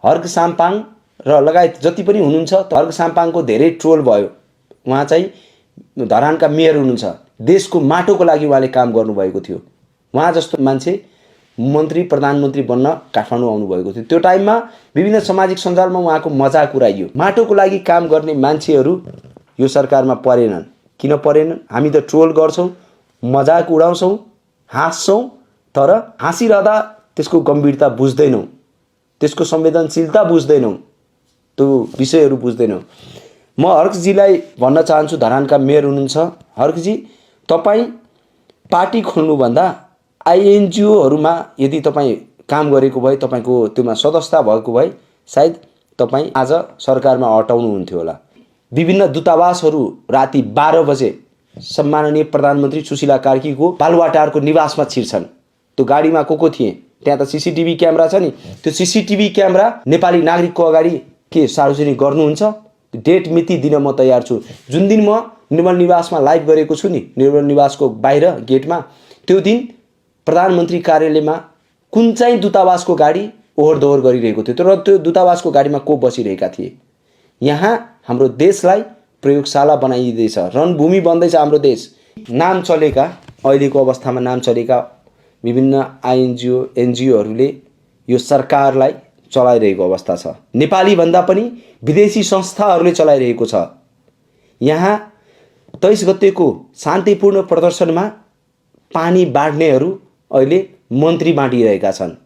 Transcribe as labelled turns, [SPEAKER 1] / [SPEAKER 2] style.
[SPEAKER 1] हर्क साम्पाङ र लगायत जति पनि हुनुहुन्छ, हर्क साम्पाङको धेरै ट्रोल भयो। उहाँ चाहिँ धरानका मेयर हुनुहुन्छ। देशको माटोको लागि उहाँले काम गर्नुभएको थियो। उहाँ जस्तो मान्छे मन्त्री प्रधानमन्त्री बन्न काठमाडौँ आउनुभएको थियो। त्यो टाइममा विभिन्न सामाजिक सञ्जालमा उहाँको मजाक उडाइयो। माटोको लागि काम गर्ने मान्छेहरू यो सरकारमा परेनन्। किन परेनन्? हामी त ट्रोल गर्छौँ, मजाक उडाउँछौँ, हाँस्छौँ, तर हाँसिरहँदा त्यसको गम्भीरता बुझ्दैनौँ, त्यसको संवेदनशीलता बुझ्दैनौँ, त्यो विषयहरू बुझ्दैनौँ। म हर्कजीलाई भन्न चाहन्छु, धरानका मेयर हुनुहुन्छ, हर्कजी तपाईँ पार्टी खोल्नुभन्दा आइएनजिओहरूमा यदि तपाईँ काम गरेको भए, तपाईँको त्योमा सदस्यता भएको भए सायद तपाईँ आज सरकारमा अटाउनुहुन्थ्यो होला। विभिन्न दूतावासहरू राति 12 बजे सम्माननीय प्रधानमन्त्री सुशीला कार्कीको बालुवाटारको निवासमा छिर्छन्। त्यो गाडीमा को थिए? त्यहाँ त सीसीटीभी क्यामेरा छ नि। त्यो सीसीटीभी क्यामेरा नेपाली नागरिकको अगाडि के सार्वजनिक गर्नुहुन्छ? डेट मिति दिन म तयार छु। जुन दिन म निर्मल निवासमा लाइभ गरेको छु नि, निर्मल निवासको बाहिर गेटमा, त्यो दिन प्रधानमन्त्री कार्यालयमा कुन चाहिँ दूतावासको गाडी ओहोर दोहोर गरिरहेको थियो र त्यो दूतावासको गाडीमा को बसिरहेका थिए? यहाँ हाम्रो देशलाई प्रयोगशाला बनाइँदैछ, रणभूमि बन्दैछ हाम्रो देश। नाम चलेका, अहिलेको अवस्थामा नाम चलेका विभिन्न आइएनजिओ एनजिओहरूले यो सरकारलाई चलाइरहेको अवस्था छ। नेपाली भन्दा पनि विदेशी संस्थाहरूले चलाइरहेको छ। यहाँ 23 गतेको शान्तिपूर्ण प्रदर्शनमा पानी बाँड्नेहरू अहिले मन्त्री बाँडिरहेका छन्।